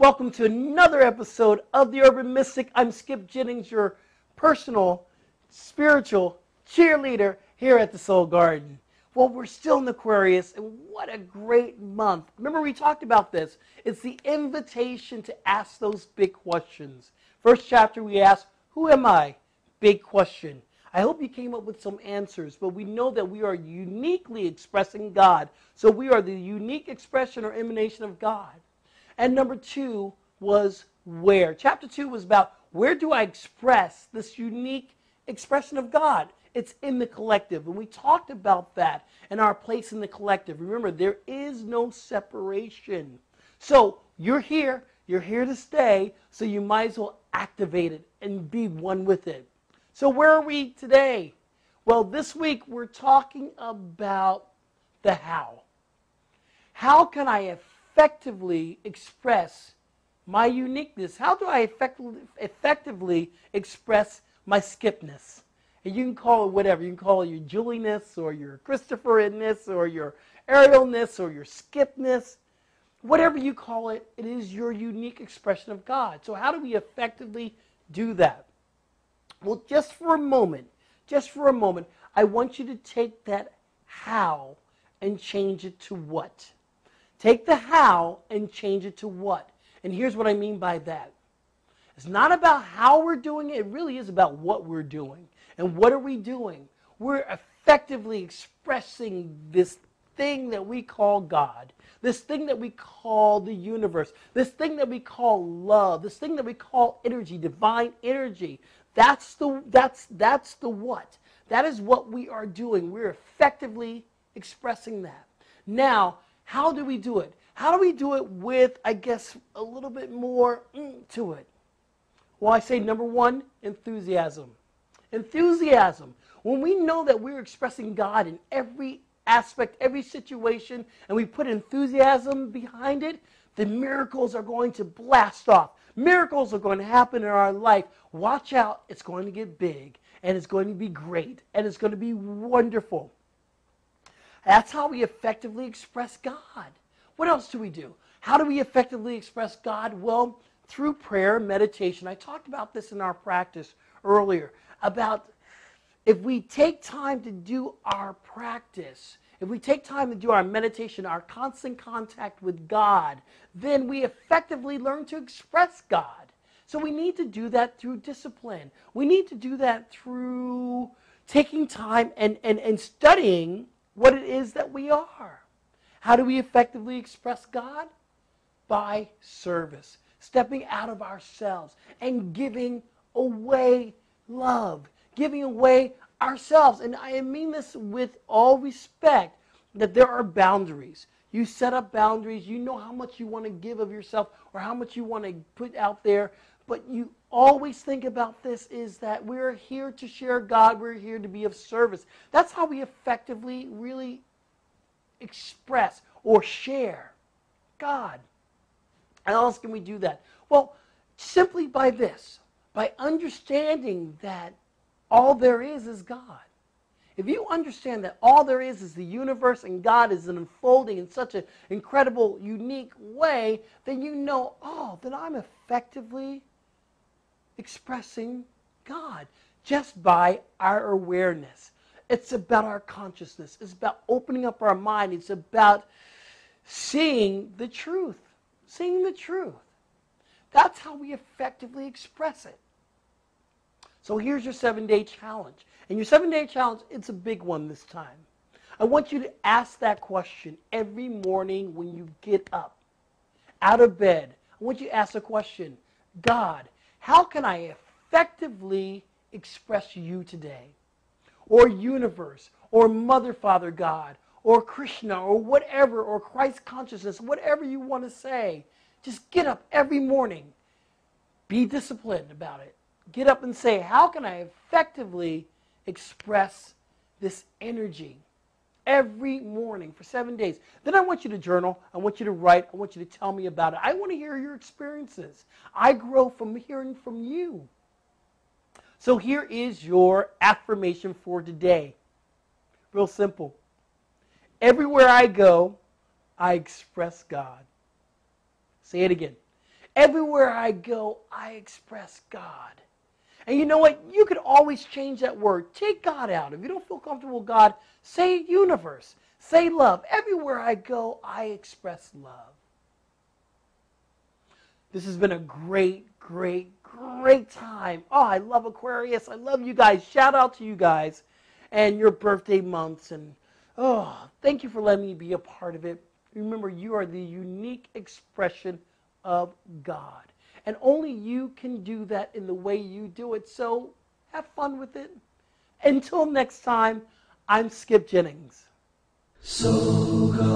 Welcome to another episode of The Urban Mystic. I'm Skip Jennings, your personal, spiritual cheerleader here at the Soul Garden. Well, we're still in Aquarius, and what a great month. Remember, we talked about this. It's the invitation to ask those big questions. First chapter, we asked, who am I? Big question. I hope you came up with some answers, but we know that we are uniquely expressing God. So we are the unique expression or emanation of God. And number 2 was where. Chapter 2 was about where do I express this unique expression of God? It's in the collective. And we talked about that and our place in the collective. Remember, there is no separation. So you're here to stay, so you might as well activate it and be one with it. So where are we today? Well, this week we're talking about the how. How can I effectively express my uniqueness? How do I effectively express my skipness? And you can call it whatever. You can call it your Julie-ness or your Christopher-ness or your Ariel-ness or your skipness. Whatever you call it, it is your unique expression of God. So how do we effectively do that? Well, just for a moment, I want you to take that how and change it to what? Take the how and change it to what? And here's what I mean by that. It's not about how we're doing it. It really is about what we're doing. And what are we doing? We're effectively expressing this thing that we call God, this thing that we call the universe, this thing that we call love, this thing that we call energy, divine energy. That's the what. That is what we are doing. We're effectively expressing that. Now, how do we do it? How do we do it with, I guess, a little bit more to it? Well, I say number 1, enthusiasm. Enthusiasm. When we know that we're expressing God in every aspect, every situation, and we put enthusiasm behind it, the miracles are going to blast off. Miracles are going to happen in our life. Watch out, it's going to get big, and it's going to be great, and it's going to be wonderful. That's how we effectively express God. What else do we do? How do we effectively express God? Well, through prayer, meditation. I talked about this in our practice earlier, about if we take time to do our practice, if we take time to do our meditation, our constant contact with God, then we effectively learn to express God. So we need to do that through discipline. We need to do that through taking time and studying what it is that we are. How do we effectively express God? By service. Stepping out of ourselves and giving away love. Giving away ourselves. And I mean this with all respect, that there are boundaries. You set up boundaries. You know how much you want to give of yourself or how much you want to put out there. But you always think about this is that we're here to share God. We're here to be of service. That's how we effectively really express or share God. How else can we do that? Well, simply by this, by understanding that all there is God. If you understand that all there is the universe and God is unfolding in such an incredible, unique way, then you know, oh, then I'm effectively expressing God just by our awareness. It's about our consciousness. It's about opening up our mind. It's about seeing the truth. Seeing the truth. That's how we effectively express it. So here's your 7-day challenge. And your 7-day challenge, it's a big one this time. I want you to ask that question every morning when you get up, out of bed. I want you to ask the question, God, how can I effectively express you today? Or universe, or Mother, Father, God, or Krishna, or whatever, or Christ consciousness, whatever you want to say. Just get up every morning. Be disciplined about it. Get up and say, how can I effectively express this energy every morning for 7 days? Then I want you to journal. I want you to write. I want you to tell me about it. I want to hear your experiences. I grow from hearing from you. So here is your affirmation for today. Real simple. Everywhere I go, I express God. Say it again. Everywhere I go, I express God. And you know what? You could always change that word. Take God out. If you don't feel comfortable with God, say universe. Say love. Everywhere I go, I express love. This has been a great, great, great time. Oh, I love Aquarius. I love you guys. Shout out to you guys and your birthday months. And oh, thank you for letting me be a part of it. Remember, you are the unique expression of God. And only you can do that in the way you do it. So have fun with it. Until next time, I'm Skip Jennings. So go.